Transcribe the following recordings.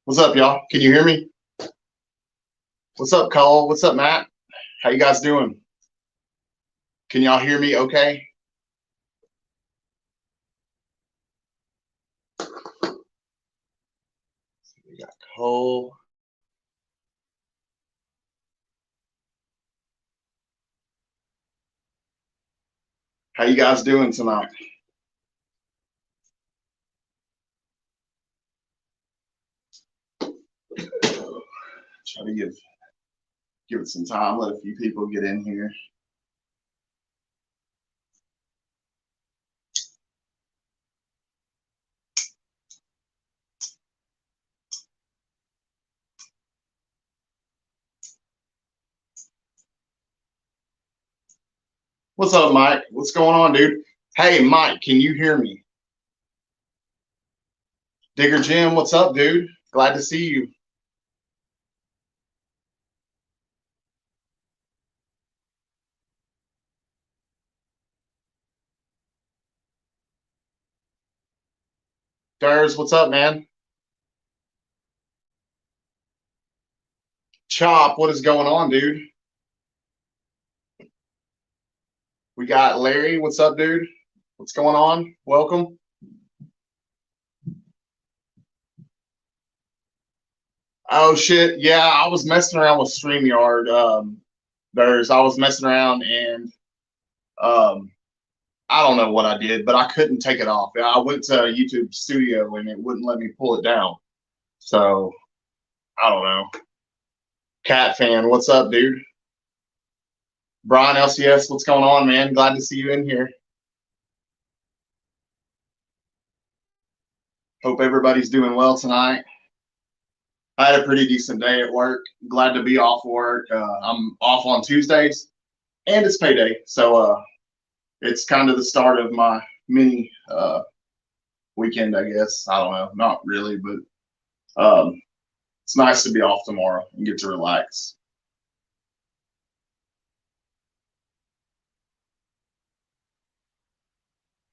What's up, y'all? Can you hear me? What's up, Cole? What's up, Matt? How you guys doing? Can y'all hear me okay? We got Cole. How you guys doing tonight? Try to give it some time, let a few people get in here. What's up, Mike? What's going on, dude? Hey, Mike, can you hear me? Digger Jim, what's up, dude? Glad to see you. Durs, what's up, man? Chop, what is going on, dude? We got Larry, what's up, dude? What's going on? Welcome. Oh shit, yeah, I was messing around with StreamYard. I was messing around and um, I don't know what I did, but I couldn't take it off. I went to YouTube Studio and it wouldn't let me pull it down. So I don't know. Cat fan, what's up, dude? Brian LCS, what's going on, man? Glad to see you in here. Hope everybody's doing well tonight. I had a pretty decent day at work. Glad to be off work. I'm off on Tuesdays, and it's payday, so it's kind of the start of my mini weekend, I guess. I don't know, not really, but it's nice to be off tomorrow and get to relax.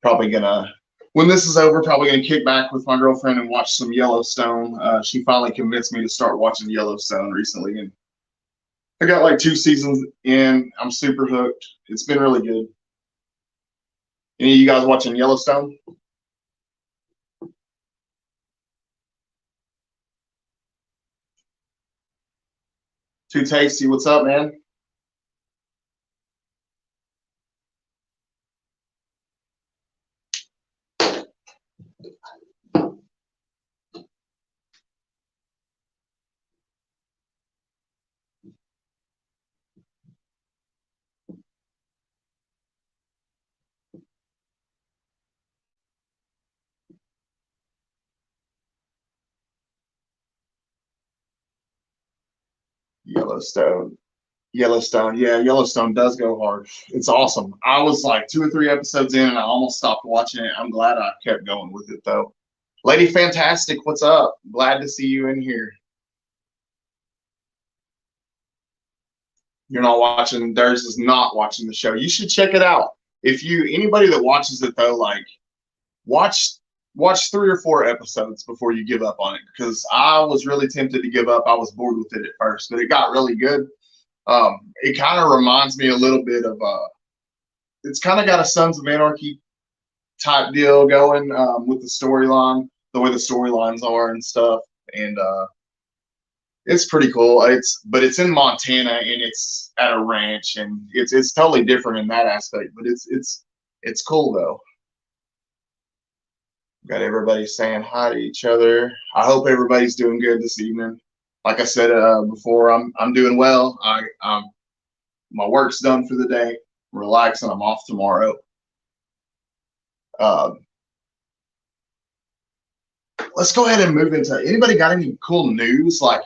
Probably gonna, when this is over, probably gonna kick back with my girlfriend and watch some Yellowstone. She finally convinced me to start watching Yellowstone recently, and I got like 2 seasons in. I'm super hooked. It's been really good. Any of you guys watching Yellowstone? Too Tasty, what's up, man? Yellowstone. Yellowstone, yeah, Yellowstone does go hard. It's awesome. I was like 2 or 3 episodes in and I almost stopped watching it. I'm glad I kept going with it though. Lady Fantastic, what's up? Glad to see you in here. You're not watching, Durs is not watching the show. You should check it out. If you, anybody that watches it though, like watch 3 or 4 episodes before you give up on it, because I was really tempted to give up. I was bored with it at first, but it got really good. It kind of reminds me a little bit of it's kind of got a Sons of Anarchy type deal going with the storyline, the way the storylines are and stuff, and it's pretty cool. But it's in Montana and it's at a ranch, and it's totally different in that aspect. But it's cool though. Got everybody saying hi to each other. I hope everybody's doing good this evening. Like I said before, I'm doing well. My work's done for the day. I'm relaxing. I'm off tomorrow. Uh, let's go ahead and move into. Anybody got any cool news? Like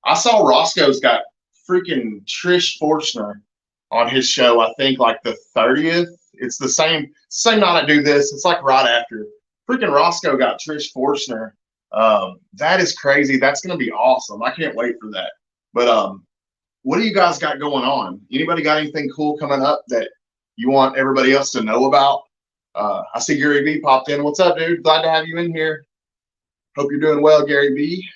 I saw Roscoe's got freaking Trish Forstner on his show. I think like the 30th. It's the same night I do this. It's like right after. Freaking Roscoe got Trish Forstner. That is crazy. That's gonna be awesome. I can't wait for that. But what do you guys got going on? Anybody got anything cool coming up that you want everybody else to know about? I see Gary V popped in. What's up, dude? Glad to have you in here. Hope you're doing well, Gary V.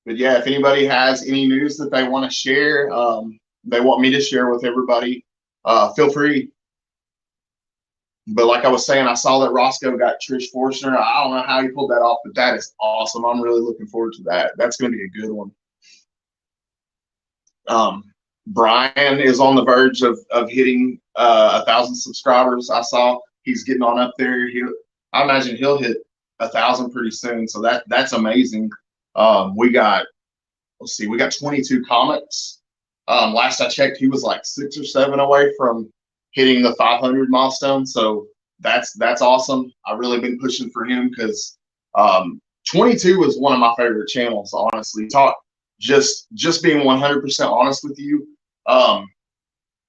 But yeah, if anybody has any news that they want to share, they want me to share with everybody, feel free. But like I was saying, I saw that Roscoe got Trish Forstner. I don't know how he pulled that off, but that is awesome. I'm really looking forward to that. That's going to be a good one. Brian is on the verge of hitting 1,000 subscribers. I saw he's getting on up there. I imagine he'll hit 1,000 pretty soon. So that's amazing. We got 22 comics. Last I checked, he was like 6 or 7 away from hitting the 500 milestone. So that's awesome. I've really been pushing for him because 22 is one of my favorite channels, honestly. Just being 100% honest with you.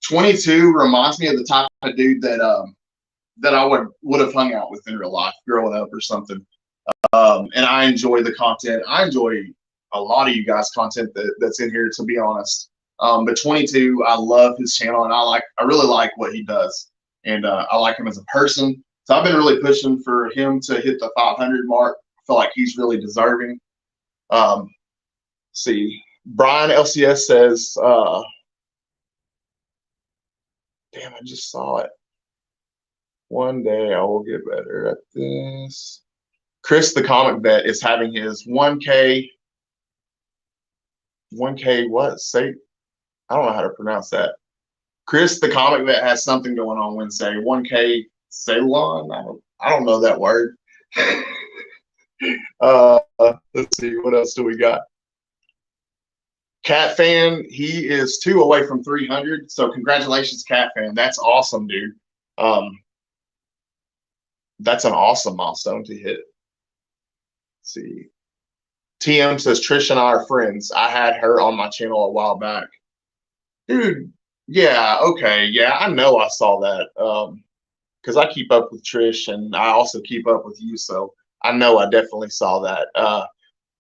22 reminds me of the type of dude that I would have hung out with in real life growing up or something. And I enjoy the content. I enjoy a lot of you guys' content that's in here, to be honest. But 22, I love his channel, and I really like what he does, and I like him as a person. So I've been really pushing for him to hit the 500 mark. I feel like he's really deserving. See, Brian LCS says, damn, I just saw it. One day I will get better at this. Chris the Comic Vet is having his 1K what? Say, I don't know how to pronounce that. Chris the Comic Vet has something going on Wednesday. 1K Ceylon. I don't know that word. Let's see, what else do we got? Cat Fan, he is 2 away from 300. So congratulations, Cat Fan. That's awesome, dude. That's an awesome milestone to hit. Let's see. TM says Trish and I are friends. I had her on my channel a while back. Dude, yeah, okay. Yeah, I know I saw that. Because I keep up with Trish and I also keep up with you. So I know I definitely saw that.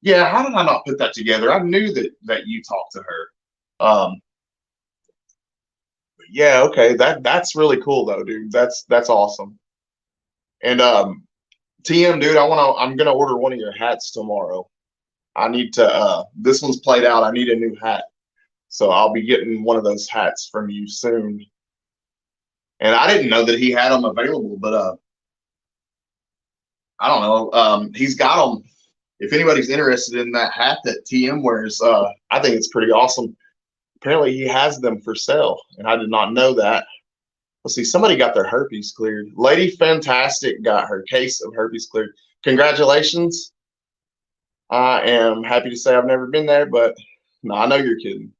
Yeah, how did I not put that together? I knew that you talked to her. Yeah, okay. That's really cool though, dude. That's awesome. And TM, dude, I'm gonna order one of your hats tomorrow. I need to this one's played out. I need a new hat. So I'll be getting one of those hats from you soon. And I didn't know that he had them available, but I don't know. He's got them. If anybody's interested in that hat that TM wears, I think it's pretty awesome. Apparently he has them for sale, and I did not know that. Let's see, somebody got their herpes cleared. Lady Fantastic got her case of herpes cleared. Congratulations. I am happy to say I've never been there, but no, I know you're kidding.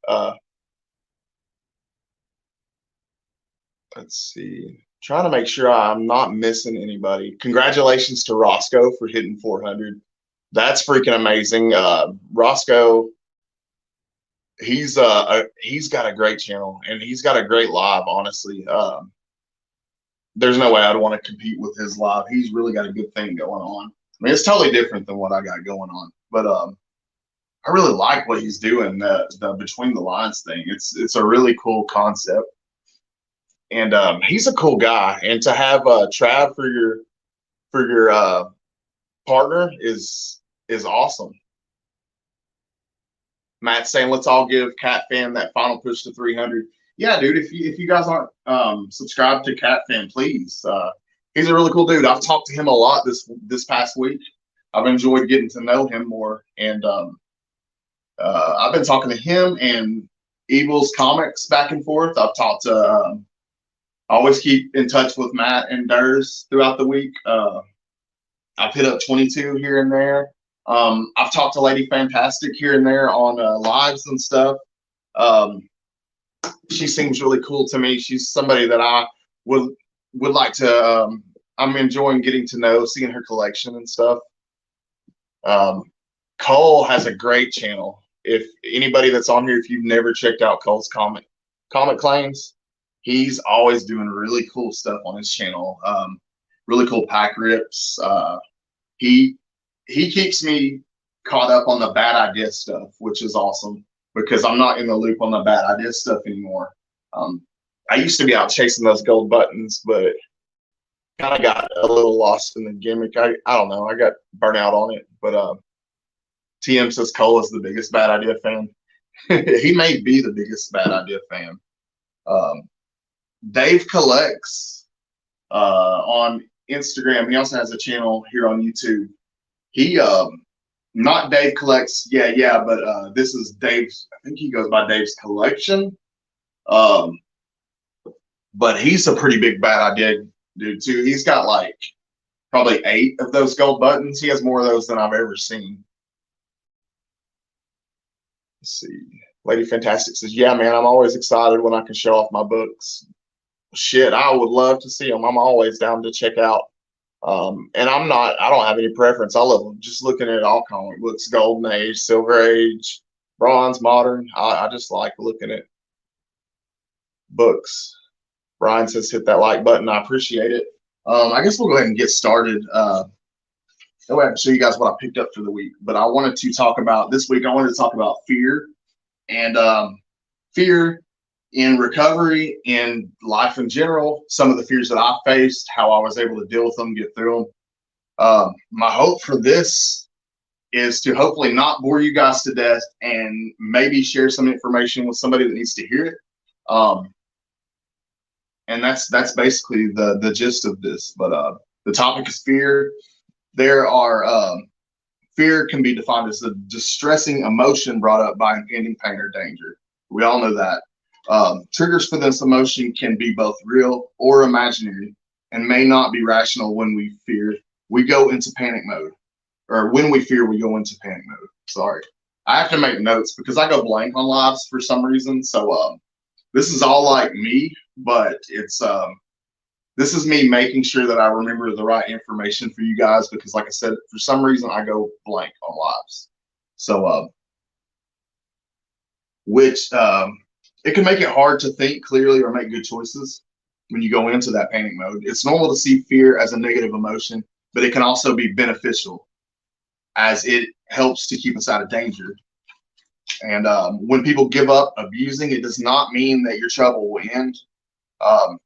Let's see. Trying to make sure I'm not missing anybody. Congratulations to Roscoe for hitting 400. That's freaking amazing. Roscoe, he's got a great channel and he's got a great live, honestly. There's no way I'd want to compete with his live. He's really got a good thing going on. I mean, it's totally different than what I got going on, but I really like what he's doing, the Between the Lines thing. It's a really cool concept. And he's a cool guy. And to have Trav for your partner is awesome. Matt saying, let's all give Cat Fan that final push to 300. Yeah, dude, if you guys aren't subscribed to Cat Fan, please. He's a really cool dude. I've talked to him a lot this past week. I've enjoyed getting to know him more, and I've been talking to him and Evil's Comics back and forth. I've talked to I always keep in touch with Matt and Durs throughout the week. I've hit up 22 here and there. I've talked to Lady Fantastic here and there on lives and stuff. She seems really cool to me. She's somebody that I would like to. I'm enjoying getting to know, seeing her collection and stuff. Cole has a great channel. If anybody that's on here, if you've never checked out Cole's comic claims, he's always doing really cool stuff on his channel. Really cool pack rips. He keeps me caught up on the bad idea stuff, which is awesome because I'm not in the loop on the bad idea stuff anymore. I used to be out chasing those gold buttons, but kind of got a little lost in the gimmick. I don't know. I got burnt out on it, but TM says Cole is the biggest Bad Idea fan. He may be the biggest Bad Idea fan. Um, Dave Collects on Instagram. He also has a channel here on YouTube. He not Dave Collects, but this is Dave's. I think he goes by Dave's Collection. But he's a pretty big Bad Idea dude too. He's got like probably 8 of those gold buttons. He has more of those than I've ever seen. Let's see. Lady Fantastic says, yeah, man, I'm always excited when I can show off my books. Shit, I would love to see them. I'm always down to check out. And I don't have any preference. I love just looking at all comic books, Golden Age, Silver Age, Bronze, Modern. I just like looking at books. Brian says, hit that like button. I appreciate it. I guess we'll go ahead and get started. That way I can show you guys what I picked up for the week. But I wanted to talk about this week. I wanted to talk about fear and fear in recovery, in life in general, some of the fears that I faced, how I was able to deal with them, get through them. My hope for this is to hopefully not bore you guys to death and maybe share some information with somebody that needs to hear it. And that's basically the gist of this. But the topic is fear. There are fear can be defined as a distressing emotion brought up by impending pain or danger. We all know that. Triggers for this emotion can be both real or imaginary and may not be rational. When we fear, we go into panic mode. Or when we fear, we go into panic mode. Sorry. I have to make notes because I go blank on lives for some reason. So this is all like me, but it's this is me making sure that I remember the right information for you guys because, like I said, for some reason I go blank on lives. So it can make it hard to think clearly or make good choices when you go into that panic mode. It's normal to see fear as a negative emotion, but it can also be beneficial as it helps to keep us out of danger. And when people give up abusing, it does not mean that your trouble will end,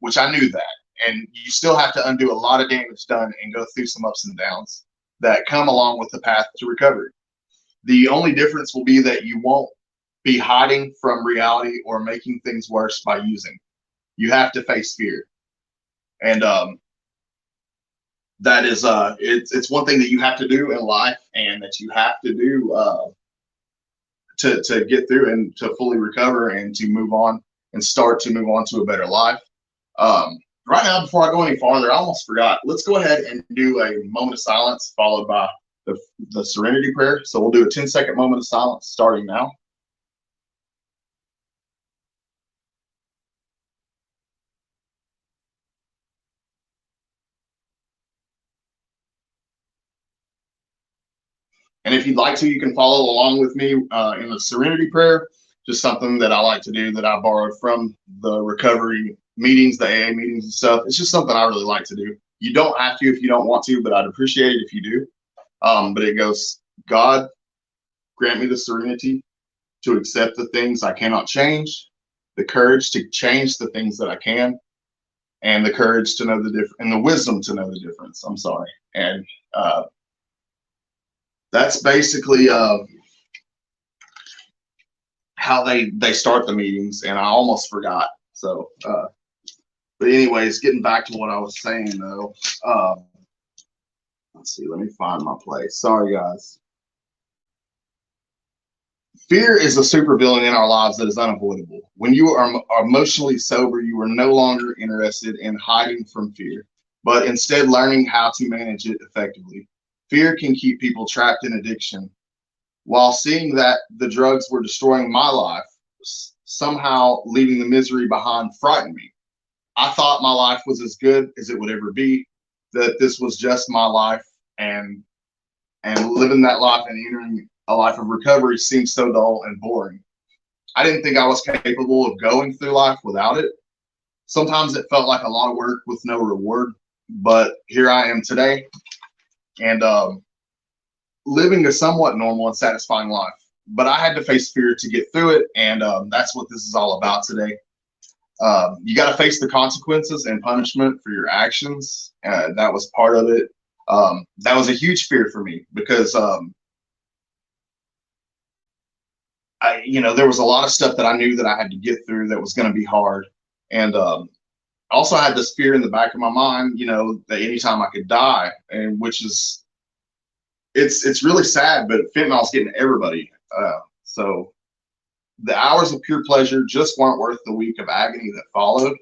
which I knew that. And you still have to undo a lot of damage done and go through some ups and downs that come along with the path to recovery. The only difference will be that you won't be hiding from reality or making things worse by using. You have to face fear. And that is it's one thing that you have to do in life and that you have to do to get through and to fully recover and to move on and start to move on to a better life. Right now, before I go any farther, I almost forgot. Let's go ahead and do a moment of silence followed by the serenity prayer. So we'll do a 10-second moment of silence starting now. And if you'd like to, you can follow along with me in the serenity prayer. Just something that I like to do that I borrowed from the recovery meetings, the AA meetings and stuff. It's just something I really like to do. You don't have to if you don't want to, but I'd appreciate it if you do. But it goes, God, grant me the serenity to accept the things I cannot change, the courage to change the things that I can, and the courage to know the difference, and the wisdom to know the difference. I'm sorry. And that's basically how they start the meetings, and I almost forgot. So, but anyways, getting back to what I was saying though. Let's see. Let me find my place. Sorry, guys. Fear is a supervillain in our lives that is unavoidable. When you are emotionally sober, you are no longer interested in hiding from fear, but instead learning how to manage it effectively. Fear can keep people trapped in addiction. While seeing that the drugs were destroying my life, somehow leaving the misery behind frightened me. I thought my life was as good as it would ever be, that this was just my life, and living that life and entering a life of recovery seemed so dull and boring. I didn't think I was capable of going through life without it. Sometimes it felt like a lot of work with no reward, but here I am today, and living a somewhat normal and satisfying life. But I had to face fear to get through it, and that's what this is all about today. You got to face the consequences and punishment for your actions. That was part of it. That was a huge fear for me because there was a lot of stuff that I knew that I had to get through that was going to be hard. And also I had this fear in the back of my mind, that anytime I could die, and which is, it's really sad, but fentanyl's getting everybody. So the hours of pure pleasure just weren't worth the week of agony that followed.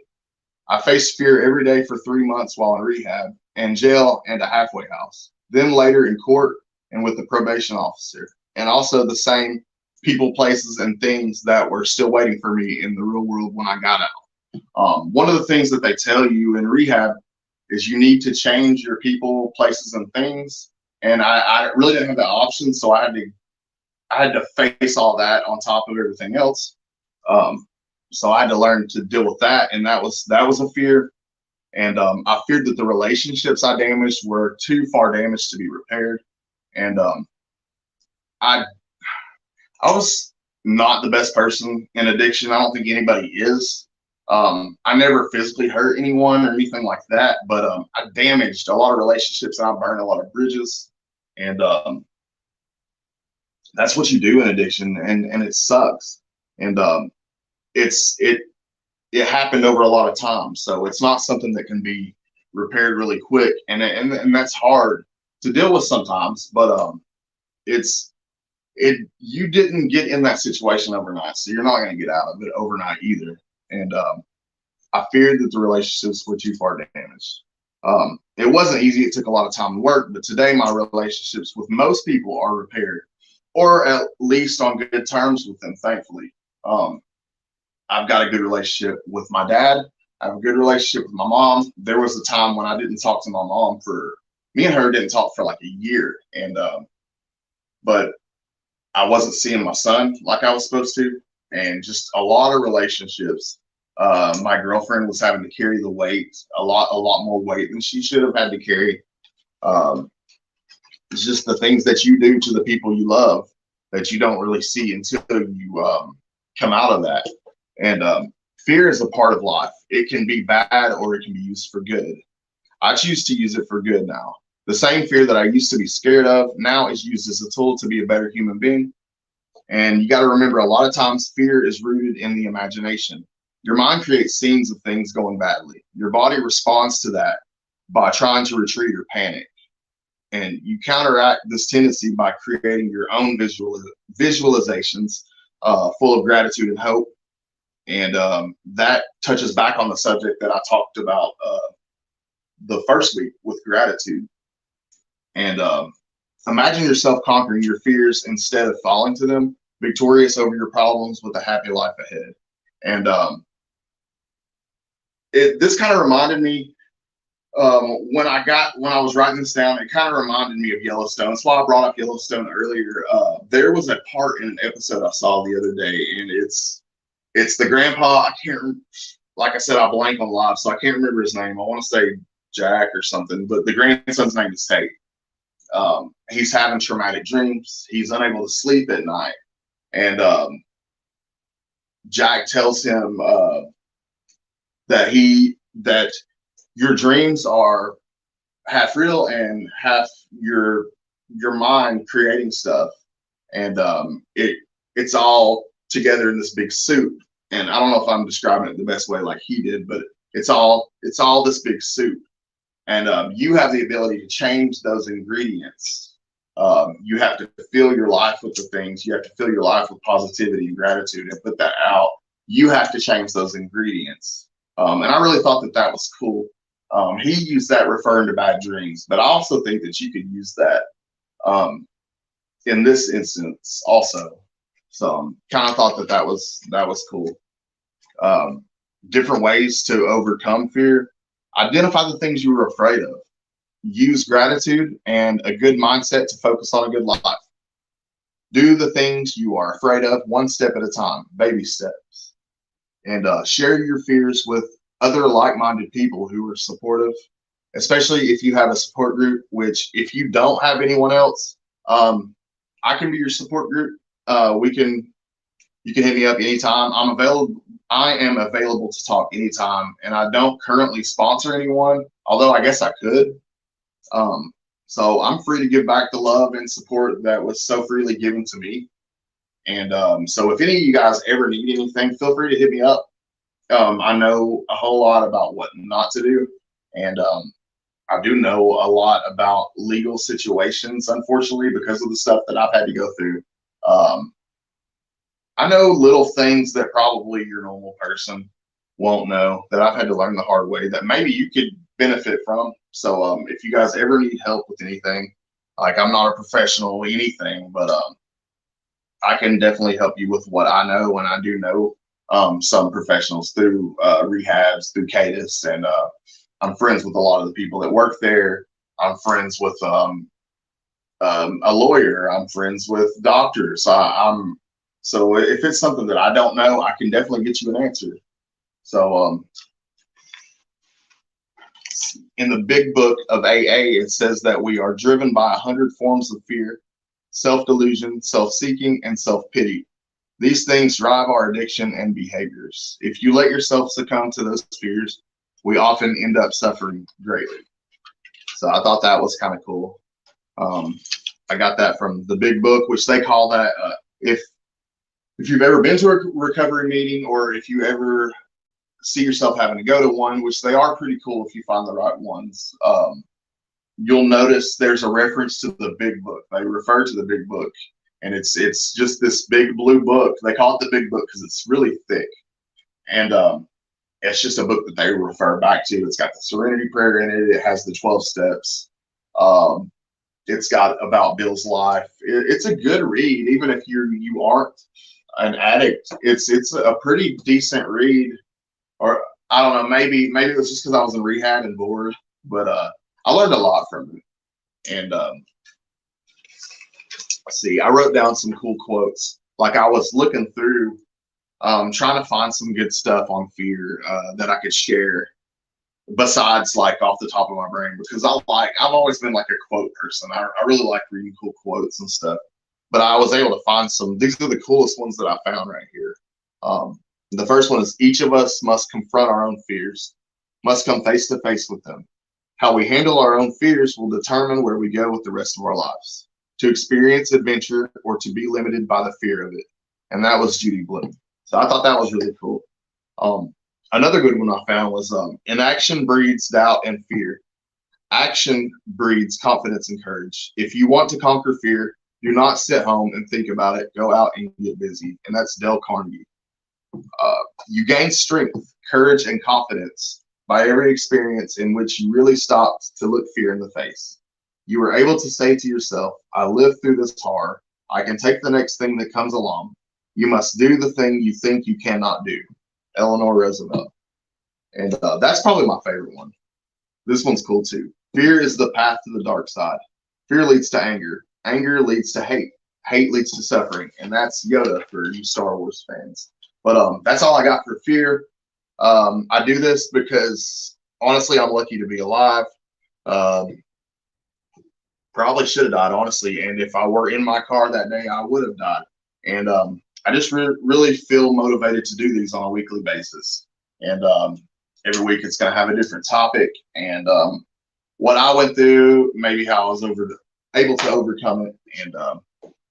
I faced fear every day for 3 months while in rehab and jail and a halfway house, then later in court and with the probation officer, and also the same people, places, and things that were still waiting for me in the real world when I got out. One of the things that they tell you in rehab is you need to change your people, places, and things. And I really didn't have that option, so I had to face all that on top of everything else. So I had to learn to deal with that, and that was a fear. And I feared that the relationships I damaged were too far damaged to be repaired. And I was not the best person in addiction. I don't think anybody is. I never physically hurt anyone or anything like that, but I damaged a lot of relationships and I burned a lot of bridges. And that's what you do in addiction, and it sucks. And it happened over a lot of time, so it's not something that can be repaired really quick, and that's hard to deal with sometimes. But you didn't get in that situation overnight, so you're not going to get out of it overnight either. And I feared that the relationships were too far damaged. It wasn't easy. It took a lot of time and work, but today my relationships with most people are repaired, or at least on good terms with them, thankfully. I've got a good relationship with my dad. I have a good relationship with my mom. There was a time when I didn't talk to my mom me and her didn't talk for like a year. And, but I wasn't seeing my son like I was supposed to, and just a lot of relationships. My girlfriend was having to carry the weight, a lot more weight than she should have had to carry. It's just the things that you do to the people you love that you don't really see until you come out of that. And fear is a part of life. It can be bad or it can be used for good. I choose to use it for good now. The same fear that I used to be scared of now is used as a tool to be a better human being. And you got to remember, a lot of times fear is rooted in the imagination. Your mind creates scenes of things going badly. Your body responds to that by trying to retreat or panic. And you counteract this tendency by creating your own visualizations full of gratitude and hope. And that touches back on the subject that I talked about the first week with gratitude. And imagine yourself conquering your fears instead of falling to them, victorious over your problems with a happy life ahead. And this kind of reminded me, when I was writing this down, it kind of reminded me of Yellowstone. That's why I brought up Yellowstone earlier. There was a part in an episode I saw the other day, and it's the grandpa. I can't, like I said, I blank on live, so I can't remember his name. I want to say Jack or something, but the grandson's name is Tate. He's having traumatic dreams. He's unable to sleep at night. And Jack tells him that your dreams are half real and half your mind creating stuff. And it's all together in this big soup. And I don't know if I'm describing it the best way like he did, but it's all this big soup. And you have the ability to change those ingredients. You have to fill your life with the things. You have to fill your life with positivity and gratitude and put that out. You have to change those ingredients. And I really thought that was cool. He used that referring to bad dreams, but I also think that you could use that in this instance also. So kind of thought that was cool. Different ways to overcome fear. Identify the things you were afraid of. Use gratitude and a good mindset to focus on a good life. Do the things you are afraid of one step at a time, baby steps. And share your fears with other like-minded people who are supportive, especially if you have a support group, which if you don't have anyone else, I can be your support group. You can hit me up anytime. I am available to talk anytime, and I don't currently sponsor anyone, although I guess I could. So I'm free to give back the love and support that was so freely given to me. And so if any of you guys ever need anything, feel free to hit me up. I know a whole lot about what not to do, and I do know a lot about legal situations, unfortunately, because of the stuff that I've had to go through. Um, I know little things that probably your normal person won't know that I've had to learn the hard way that maybe you could benefit from. So if you guys ever need help with anything, like I'm not a professional anything, but I can definitely help you with what I know, and I do know some professionals through rehabs, through CADIS, and I'm friends with a lot of the people that work there. I'm friends with a lawyer. I'm friends with doctors. So if it's something that I don't know, I can definitely get you an answer. So in the big book of AA, it says that we are driven by 100 forms of fear, self-delusion, self-seeking, and self-pity. These things drive our addiction and behaviors. If you let yourself succumb to those fears, we often end up suffering greatly. So I thought that was kind of cool. I got that from the big book, which they call that if you've ever been to a recovery meeting, or if you ever see yourself having to go to one, which they are pretty cool if you find the right ones, you'll notice there's a reference to the big book. They refer to the big book, and it's just this big blue book. They call it the big book because it's really thick, and it's just a book that they refer back to. It's got the Serenity Prayer in it. It has the 12 steps. It's got about Bill's life. It's a good read, even if you aren't an addict. It's a pretty decent read. Or I don't know, maybe it was just because I was in rehab and bored, but I learned a lot from it. And let's see, I wrote down some cool quotes. Like I was looking through, trying to find some good stuff on fear that I could share, besides like off the top of my brain, because I've always been like a quote person. I really like reading cool quotes and stuff. But I was able to find some. These are the coolest ones that I found right here. The first one is, each of us must confront our own fears, must come face to face with them. How we handle our own fears will determine where we go with the rest of our lives, to experience adventure or to be limited by the fear of it. And that was Judy Blume. So I thought that was really cool. Another good one I found was, inaction breeds doubt and fear. Action breeds confidence and courage. If you want to conquer fear, do not sit home and think about it. Go out and get busy. And that's Dale Carnegie. You gain strength, courage, and confidence by every experience in which you really stopped to look fear in the face. You were able to say to yourself, I lived through this horror. I can take the next thing that comes along. You must do the thing you think you cannot do. Eleanor Roosevelt. And that's probably my favorite one. This one's cool too. Fear is the path to the dark side. Fear leads to anger. Anger leads to hate. Hate leads to suffering. And that's Yoda for you Star Wars fans. But that's all I got for fear. I do this because honestly, I'm lucky to be alive. Probably should have died, honestly. And if I were in my car that day, I would have died. And I just really feel motivated to do these on a weekly basis. And every week it's going to have a different topic. And what I went through, maybe how I was able to overcome it. And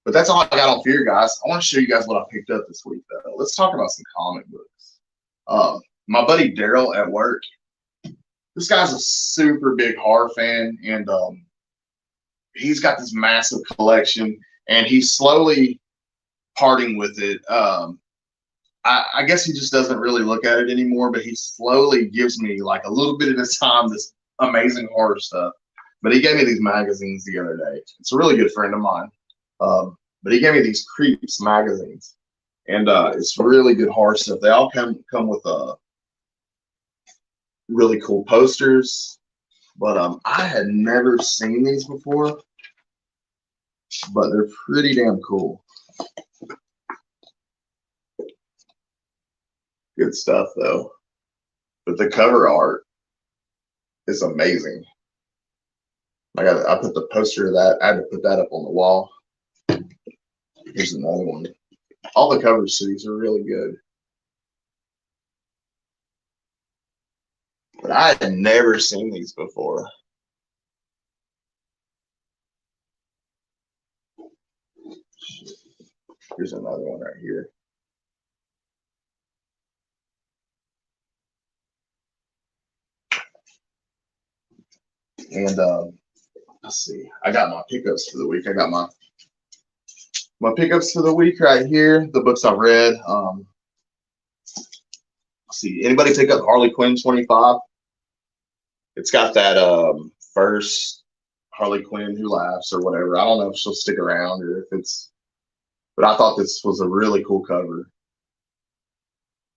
but that's all I got on fear, guys. I want to show you guys what I picked up this week, though. Let's talk about some comic books. My buddy Daryl at work, this guy's a super big horror fan, and he's got this massive collection, and he's slowly parting with it. I guess he just doesn't really look at it anymore, but he slowly gives me like a little bit at a time this amazing horror stuff. But he gave me these magazines the other day. It's a really good friend of mine. But he gave me these Creeps magazines, and it's really good horror stuff. They all come with really cool posters. But I had never seen these before, but they're pretty damn cool. Good stuff though. But the cover art is amazing. I put the poster of that. I had to put that up on the wall. Here's another one. All the covers to these are really good. But I had never seen these before. Here's another one right here. And let's see. I got my pickups for the week. I got my pickups for the week right here. The books I've read. Let's see. Anybody pick up Harley Quinn 25? It's got that first Harley Quinn Who Laughs or whatever. I don't know if she'll stick around or if it's, but I thought this was a really cool cover.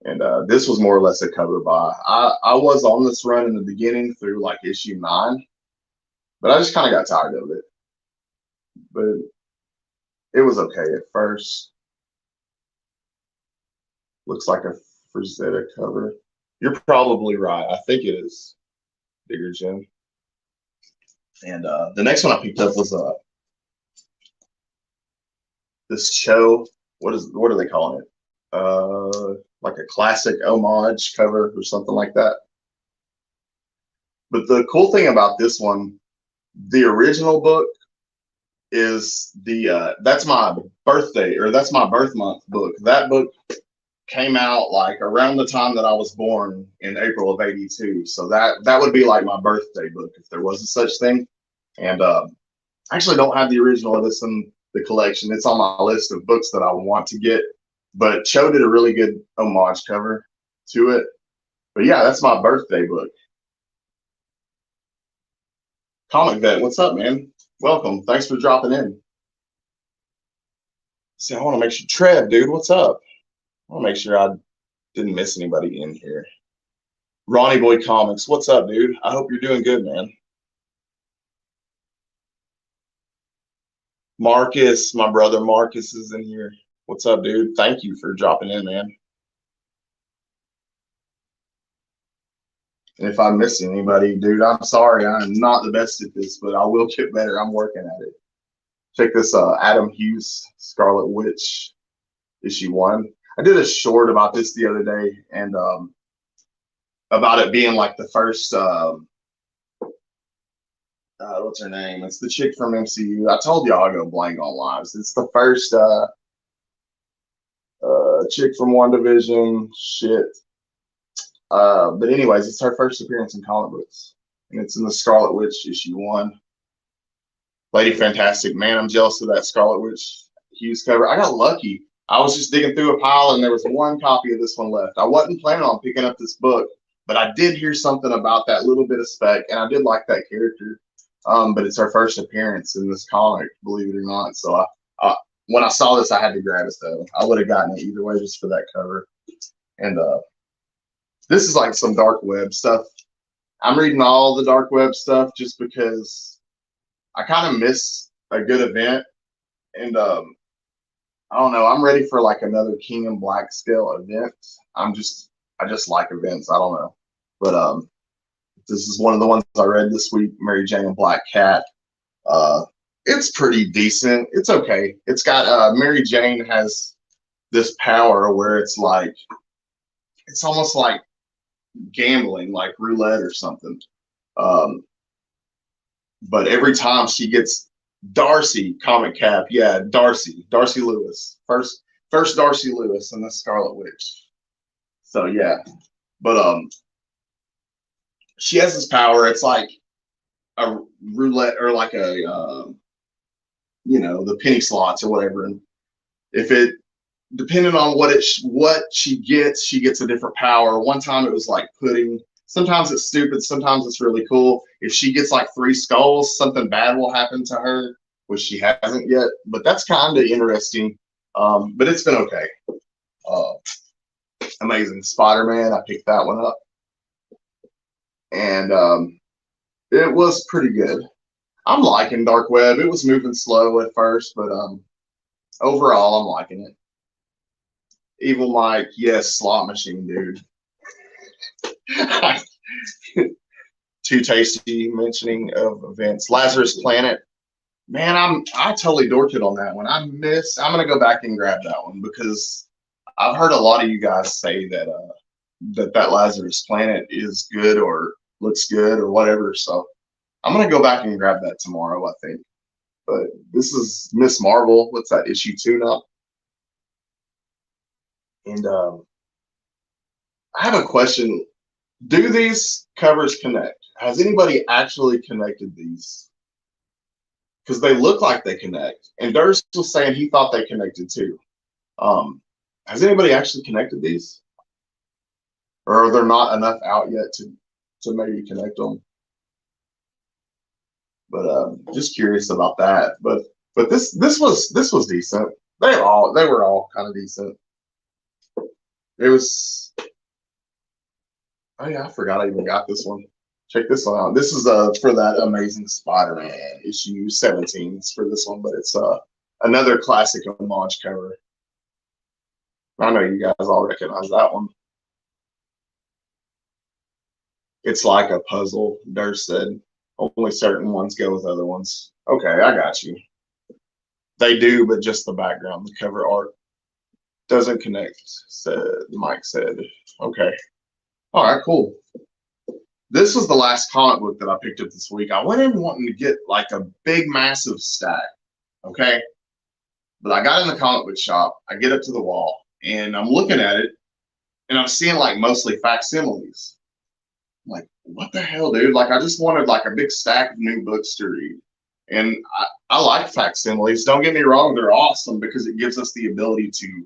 And this was more or less a cover buy. I was on this run in the beginning through like issue 9, but I just kind of got tired of it. But it was okay at first. Looks like a Frazetta cover. You're probably right. I think it is Bigger Jim. And the next one I picked up was this show. What are they calling it? Like a classic homage cover or something like that. But the cool thing about this one, the original book is that's my birthday, or that's my birth month book. That book came out like around the time that I was born in April of '82. So that would be like my birthday book if there was a such thing. And I actually don't have the original of this in the collection. It's on my list of books that I want to get. But Cho did a really good homage cover to it. But yeah, that's my birthday book. Comic Vet, what's up, man? Welcome. Thanks for dropping in. See, I want to make sure. Trev, dude, what's up? I want to make sure I didn't miss anybody in here. Ronnie Boy Comics, what's up, dude? I hope you're doing good, man. Marcus, my brother Marcus is in here. What's up, dude? Thank you for dropping in, man. And if I miss anybody, dude, I'm sorry. I'm not the best at this, but I will get better. I'm working at it. Check this Adam Hughes Scarlet Witch issue 1. I did a short about this the other day, and about it being like the first what's her name? It's the chick from MCU. I told y'all I'll go blank on lives. It's the first chick from WandaVision. Shit. But anyways, it's her first appearance in comic books, and it's in the Scarlet Witch issue 1. Lady Fantastic, man, I'm jealous of that Scarlet Witch Hughes cover. I got lucky. I was just digging through a pile, and there was one copy of this one left. I wasn't planning on picking up this book, but I did hear something about that little bit of spec, and I did like that character. But it's her first appearance in this comic, believe it or not. So when I saw this, I had to grab it, though. I would have gotten it either way just for that cover. And this is like some dark web stuff. I'm reading all the dark web stuff just because I kind of miss a good event. And I don't know. I'm ready for like another King in Black scale event. I just like events. I don't know. But this is one of the ones I read this week, Mary Jane and Black Cat. It's pretty decent. It's okay. It's got Mary Jane has this power where it's like, it's almost like gambling, like roulette or something. But every time she gets Darcy, comic cap, yeah, Darcy Lewis, first Darcy Lewis in the Scarlet Witch. So yeah, but she has this power. It's like a roulette or like a the penny slots or whatever. And if it, depending on what she gets a different power. One time it was like pudding. Sometimes it's stupid. Sometimes it's really cool. If she gets like 3 skulls, something bad will happen to her, which she hasn't yet. But that's kind of interesting. But it's been okay. Amazing Spider-Man. I picked that one up. And it was pretty good. I'm liking Dark Web. It was moving slow at first, but overall, I'm liking it. Evil Mike, yes, slot machine, dude. Too tasty mentioning of events. Lazarus Planet, man, I totally dorked it on that one. I'm gonna go back and grab that one because I've heard a lot of you guys say that that Lazarus Planet is good or looks good or whatever. So I'm gonna go back and grab that tomorrow, I think. But this is Miss Marvel. What's that, issue 2 now? And I have a question. Do these covers connect? Has anybody actually connected these? Because they look like they connect. And Durst was saying he thought they connected too. Um, has anybody actually connected these? Or are there not enough out yet to maybe connect them? But just curious about that. But this was decent. They were all kind of decent. It was. Oh yeah, I forgot I even got this one. Check this one out. This is for that Amazing Spider-Man issue 17. It's for this one, but it's another classic homage cover. I know you guys all recognize that one. It's like a puzzle. Durst said only certain ones go with other ones. Okay, I got you. They do, but just the background, the cover art doesn't connect. Said Mike said. Okay. All right, cool. This was the last comic book that I picked up this week. I went in wanting to get like a big, massive stack. Okay. But I got in the comic book shop. I get up to the wall and I'm looking at it and I'm seeing like mostly facsimiles. I'm like, what the hell, dude? Like, I just wanted like a big stack of new books to read. And I like facsimiles. Don't get me wrong, they're awesome because it gives us the ability to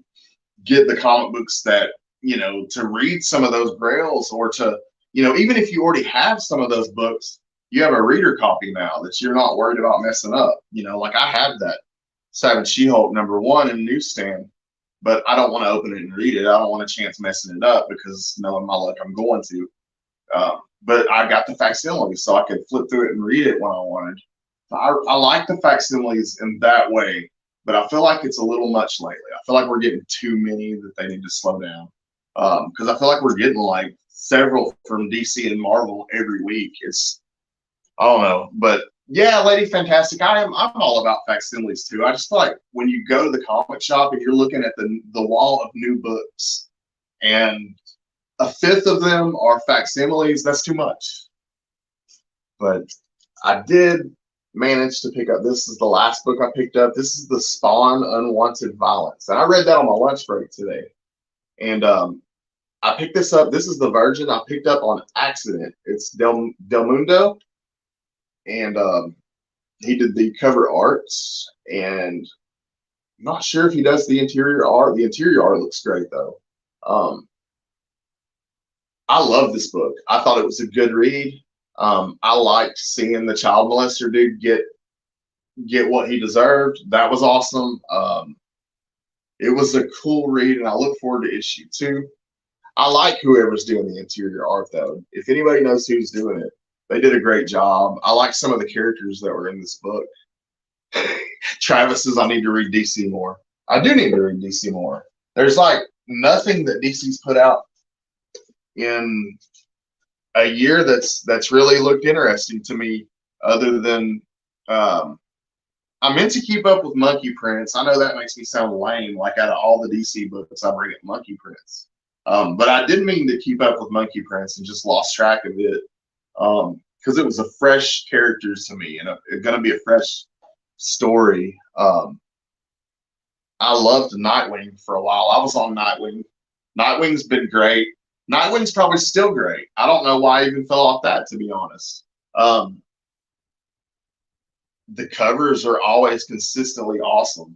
get the comic books that, to read some of those grails or to, even if you already have some of those books, you have a reader copy now that you're not worried about messing up. Like I have that Savage She-Hulk #1 in the newsstand, but I don't want to open it and read it. I don't want a chance messing it up because knowing my luck, I'm going to. But I got the facsimiles so I could flip through it and read it when I wanted. I like the facsimiles in that way, but I feel like it's a little much lately. I feel like we're getting too many that they need to slow down. Because I feel like we're getting like several from DC and Marvel every week. I don't know, but yeah, Lady Fantastic. I'm all about facsimiles too. I just feel like when you go to the comic shop and you're looking at the wall of new books and a fifth of them are facsimiles, that's too much. But I did manage to pick up. This is the last book I picked up. This is the Spawn Unwanted Violence, and I read that on my lunch break today. And I picked this up. This is the version I picked up on accident. It's Del Mundo, and he did the cover arts. And I'm not sure if he does the interior art. The interior art looks great though. I love this book. I thought it was a good read. I liked seeing the child molester dude get what he deserved. That was awesome. It was a cool read, and I look forward to issue 2. I like whoever's doing the interior art, though. If anybody knows who's doing it, they did a great job. I like some of the characters that were in this book. Travis says I need to read DC more. I do need to read DC more. There's like nothing that DC's put out in a year that's really looked interesting to me, other than I meant to keep up with Monkey Prince. I know that makes me sound lame, like out of all the DC books I bring it Monkey Prince. But I did mean to keep up with Monkey Prince and just lost track of it because it was a fresh character to me and it's going to be a fresh story. I loved Nightwing for a while. I was on Nightwing. Nightwing's been great. Nightwing's probably still great. I don't know why I even fell off that, to be honest. The covers are always consistently awesome.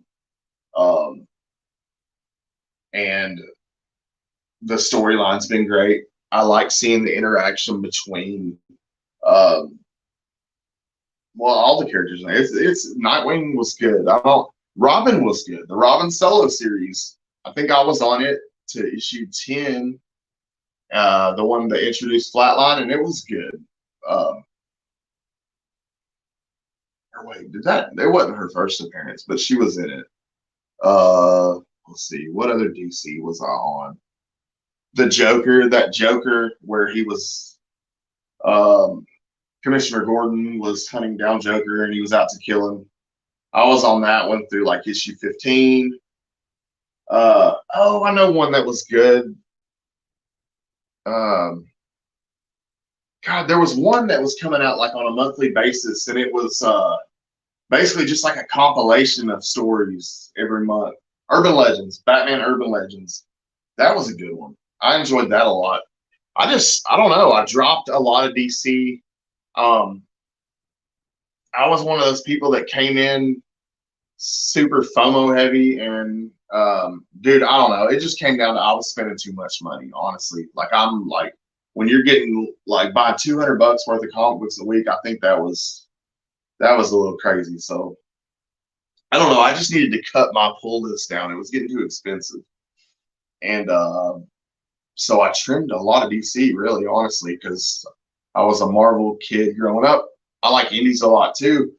And the storyline's been great. I like seeing the interaction between all the characters. It's Nightwing was good. Robin was good. The Robin solo series. I think I was on it to issue 10. The one that introduced Flatline, and it was good. Or wait, it wasn't her first appearance, but she was in it. Let's see, what other DC was I on? The Joker, that Joker where he was Commissioner Gordon was hunting down Joker and he was out to kill him. I was on that one through like issue 15. I know one that was good. God, there was one that was coming out like on a monthly basis, and it was basically just like a compilation of stories every month. Urban Legends, Batman Urban Legends. That was a good one. I enjoyed that a lot. I don't know. I dropped a lot of DC. Um, I was one of those people that came in super FOMO heavy, and dude, I don't know. It just came down to I was spending too much money, honestly. Like I'm like when you're getting like buying $200 worth of comic books a week, I think that was a little crazy. So I don't know. I just needed to cut my pull list down. It was getting too expensive, and so I trimmed a lot of DC, really, honestly, because I was a Marvel kid growing up. I like indies a lot too,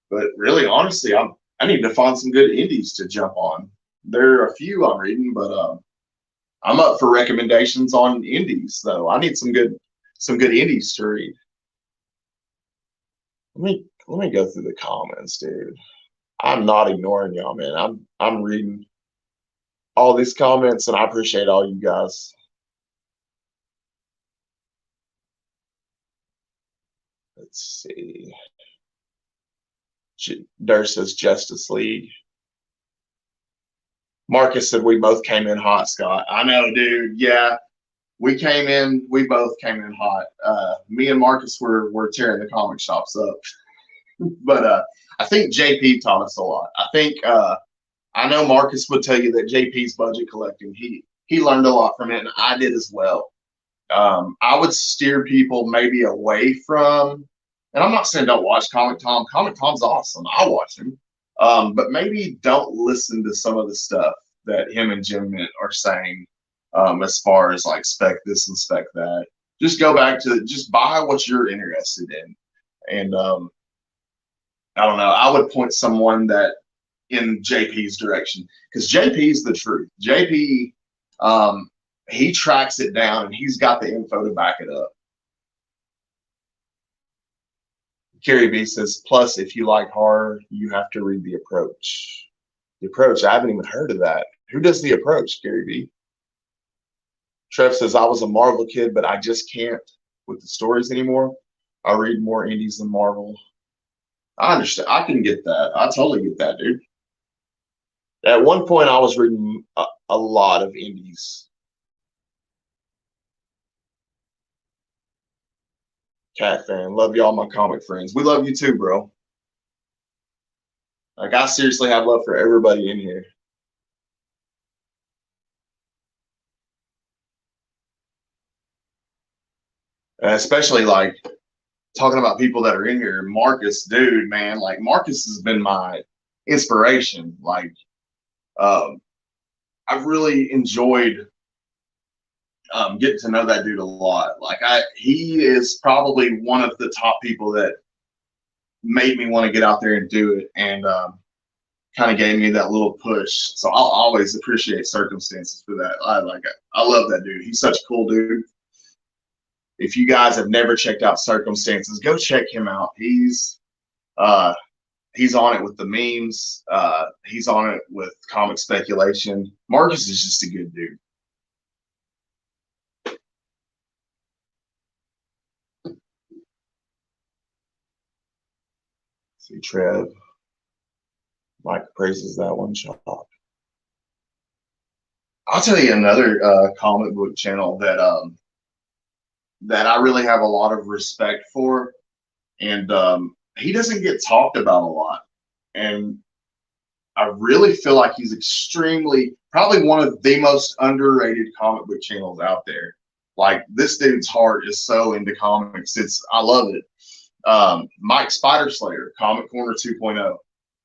but really, honestly, I need to find some good indies to jump on. There are a few I'm reading, but I'm up for recommendations on indies, though. I need some good indies to read. Let me go through the comments, dude. I'm not ignoring y'all, man. I'm reading all these comments, and I appreciate all you guys. Let's see. Durst says Justice League. Marcus said we both came in hot, Scott. I know, dude. Yeah, we both came in hot. Me and Marcus were tearing the comic shops up. But I think JP taught us a lot. I think I know Marcus would tell you that JP's budget collecting, he learned a lot from it, and I did as well. I would steer people maybe away from, and I'm not saying don't watch Comic Tom. Comic Tom's awesome. I'll watch him. But maybe don't listen to some of the stuff that him and Jim Mint are saying as far as like spec this and spec that. Just go back to just buy what you're interested in. And I don't know. I would point someone that in JP's direction because JP's the truth. JP, he tracks it down and he's got the info to back it up. Carrie B says, plus, if you like horror, you have to read The Approach. The Approach, I haven't even heard of that. Who does The Approach, Carrie B? Trev says, I was a Marvel kid, but I just can't with the stories anymore. I read more indies than Marvel. I understand. I can get that. I totally get that, dude. At one point, I was reading a lot of indies. Cat fan, love y'all, my comic friends. We love you too, bro. Like, I seriously have love for everybody in here. And especially like talking about people that are in here. Marcus, dude, man, like Marcus has been my inspiration. Like, I've really enjoyed getting to know that dude a lot. Like, he is probably one of the top people that made me want to get out there and do it, and kind of gave me that little push. So I'll always appreciate Circumstances for that. I love that dude. He's such a cool dude. If you guys have never checked out Circumstances, go check him out. He's on it with the memes. He's on it with comic speculation. Marcus is just a good dude. See, Trev. Mike praises that one shot. I'll tell you another comic book channel that I really have a lot of respect for, and he doesn't get talked about a lot, and I really feel like he's probably one of the most underrated comic book channels out there. Like, this dude's heart is so into comics. I love it. Mike Spider Slayer, Comic Corner 2.0.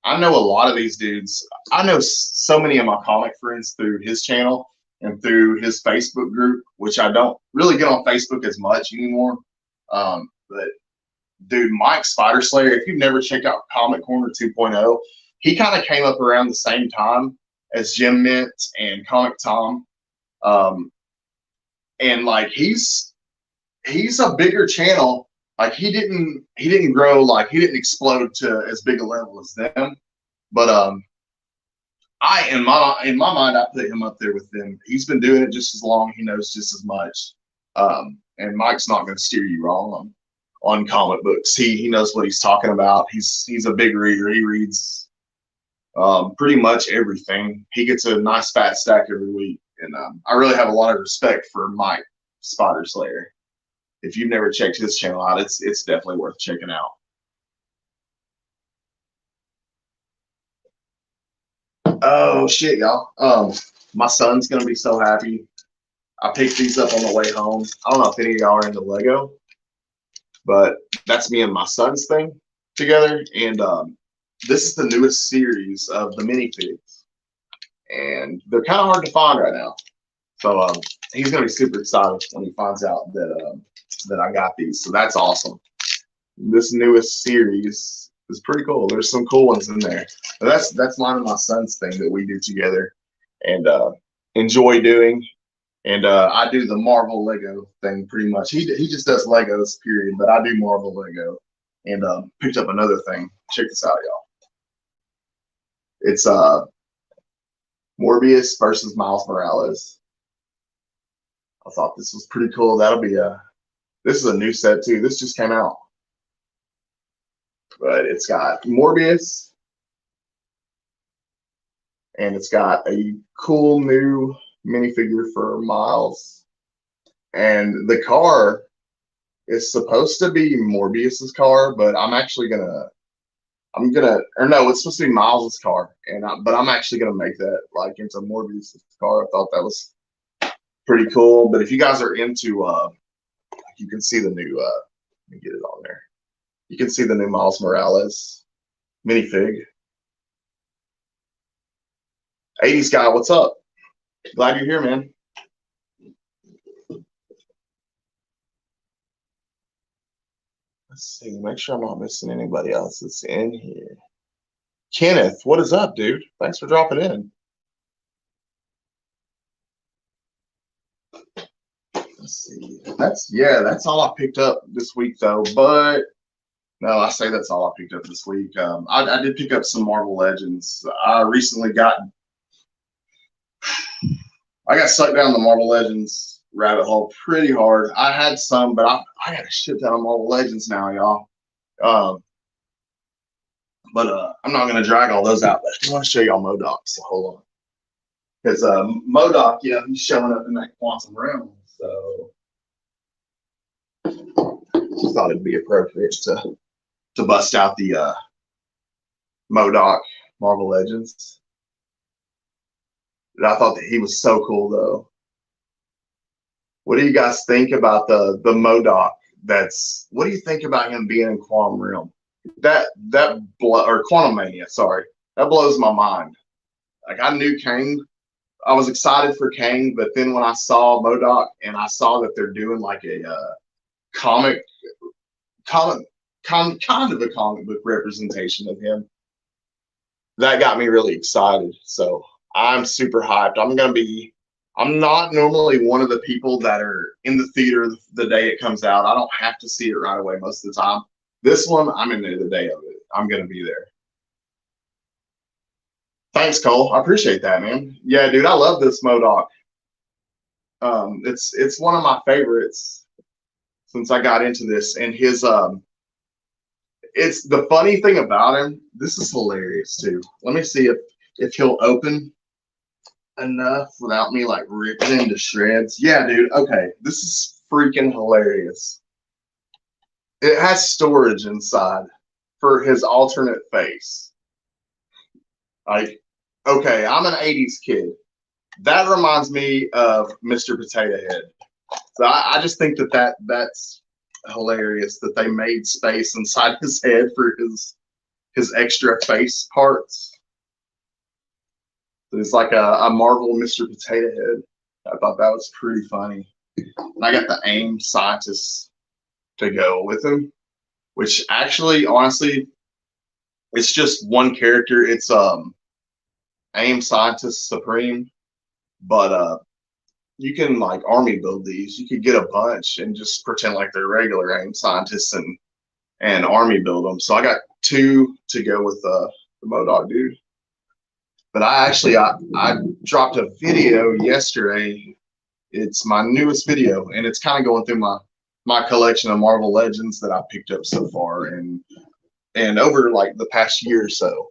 I know a lot of these dudes. I know so many of my comic friends through his channel and through his Facebook group, which I don't really get on Facebook as much anymore. But dude, Mike Spider Slayer, if you've never checked out Comic Corner 2.0, he kind of came up around the same time as Jim Mint and Comic Tom. And like he's a bigger channel. Like he didn't grow, like he didn't explode to as big a level as them. But in my mind, I put him up there with them. He's been doing it just as long. He knows just as much. And Mike's not going to steer you wrong on comic books. He knows what he's talking about. He's a big reader. He reads pretty much everything. He gets a nice fat stack every week. And I really have a lot of respect for Mike Spider Slayer. If you've never checked his channel out, it's definitely worth checking out. Oh shit, y'all. My son's gonna be so happy. I picked these up on the way home. I don't know if any of y'all are into Lego, but that's me and my son's thing together. And this is the newest series of the minifigs, and they're kind of hard to find right now. So he's gonna be super excited when he finds out that I got these. So that's awesome. This newest series is pretty cool. There's some cool ones in there. But that's mine and my son's thing that we do together and enjoy doing. And I do the Marvel Lego thing pretty much. He just does Legos, period. But I do Marvel Lego. And picked up another thing. Check this out, y'all. It's Morbius versus Miles Morales. I thought this was pretty cool. This is a new set too. This just came out. But it's got Morbius. And it's got a cool new minifigure for Miles. And the car is supposed to be Morbius's car, but it's supposed to be Miles's car. But I'm actually gonna make that like into Morbius's car. I thought that was pretty cool. But if you guys are into you can see the new let me get it on there. You can see the new Miles Morales minifig. 80s guy, what's up? Glad you're here, man. Let's see, make sure I'm not missing anybody else that's in here. Kenneth, what is up, dude? Thanks for dropping in. Let's see. That's all I picked up this week, though. But no, I say that's all I picked up this week. I did pick up some Marvel Legends. I got sucked down the Marvel Legends rabbit hole pretty hard. I had some, but I got a shit ton of Marvel Legends now, y'all. But I'm not gonna drag all those out. But I want to show y'all MODOK. So hold on, because MODOK, he's showing up in that quantum realm. So I thought it'd be appropriate to bust out the MODOK Marvel Legends. I thought that he was so cool, though. What do you guys think about the MODOK? What do you think about him being in Quantum Realm? Or Quantum Mania, sorry. That blows my mind. Like, I knew Kang. I was excited for Kang, but then when I saw MODOK and I saw that they're doing like a kind of a comic book representation of him, that got me really excited. So I'm super hyped. I'm not normally one of the people that are in the theater the day it comes out. I don't have to see it right away most of the time. This one, I'm in there the day of it. I'm going to be there. Thanks, Cole. I appreciate that, man. Yeah, dude, I love this MODOK. It's one of my favorites since I got into this. And his it's the funny thing about him. This is hilarious too. Let me see if he'll open enough without me like ripping into shreds. Yeah, dude. Okay, this is freaking hilarious. It has storage inside for his alternate face. Like, okay, I'm an 80s kid. That reminds me of Mr. Potato Head. So I just think that's hilarious that they made space inside his head for his extra face parts. It's like a Marvel Mr. Potato Head. I thought that was pretty funny. And I got the AIM scientists to go with him, which actually, honestly, it's just one character. It's AIM Scientist Supreme, but you can like army build these. You could get a bunch and just pretend like they're regular AIM Scientists and army build them. So I got 2 to go with the MODOK dude. But I dropped a video yesterday. It's my newest video, and it's kind of going through my collection of Marvel Legends that I picked up so far and over like the past year or so.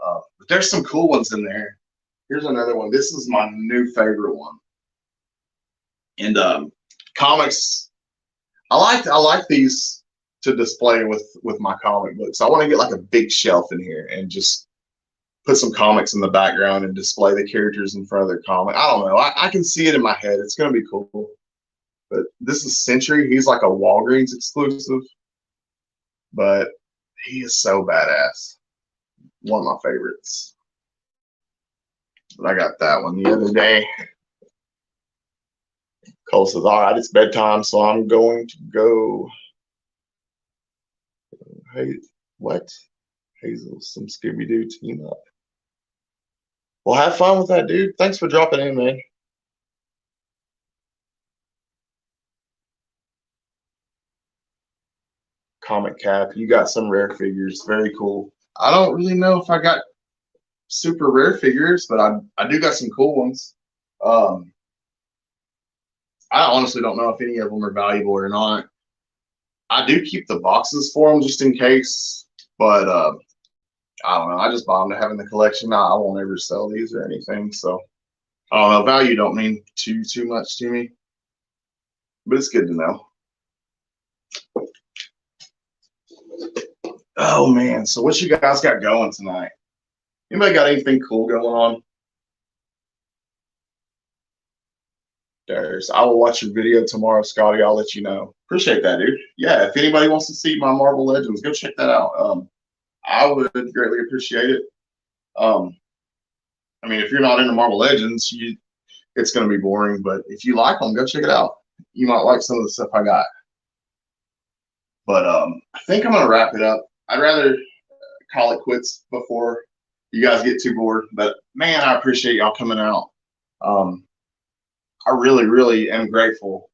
But there's some cool ones in there. Here's another one. This is my new favorite one. And comics, I like these to display with my comic books. I want to get like a big shelf in here and just put some comics in the background and display the characters in front of their comic. I don't know. I can see it in my head. It's gonna be cool. But this is Century. He's like a Walgreens exclusive, but he is so badass. One of my favorites. But I got that one the other day. Cole says, all right, it's bedtime, so I'm going to go. Hey, what? Hazel, some Scooby-Doo team up. Well, have fun with that, dude. Thanks for dropping in, man. Comic Cap, you got some rare figures. Very cool. I don't really know if I got super rare figures, but I do got some cool ones. I honestly don't know if any of them are valuable or not. I do keep the boxes for them just in case, but I don't know. I just buy them to have in the collection. I won't ever sell these or anything, so I don't know. Value don't mean too much to me, but it's good to know. Oh man, so what you guys got going tonight? Anybody got anything cool going on? I will watch your video tomorrow, Scotty. I'll let you know. Appreciate that, dude. Yeah, if anybody wants to see my Marvel Legends, go check that out. I would greatly appreciate it. I mean, if you're not into Marvel Legends, it's going to be boring. But if you like them, go check it out. You might like some of the stuff I got. But I think I'm going to wrap it up. I'd rather call it quits before you guys get too bored. But man, I appreciate y'all coming out. I really, really am grateful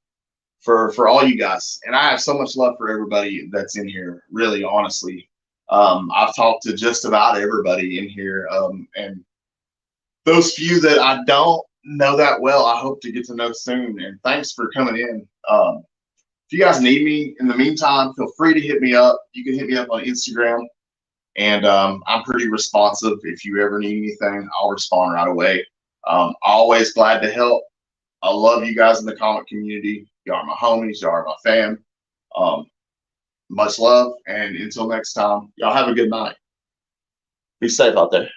for all you guys, and I have so much love for everybody that's in here. Really, honestly, I've talked to just about everybody in here, and those few that I don't know that well, I hope to get to know soon. And thanks for coming in. If you guys need me in the meantime, feel free to hit me up. You can hit me up on Instagram, and I'm pretty responsive. If you ever need anything, I'll respond right away. Always glad to help. I love you guys in the comic community. Y'all are my homies. Y'all are my fam. Much love. And until next time, y'all have a good night. Be safe out there.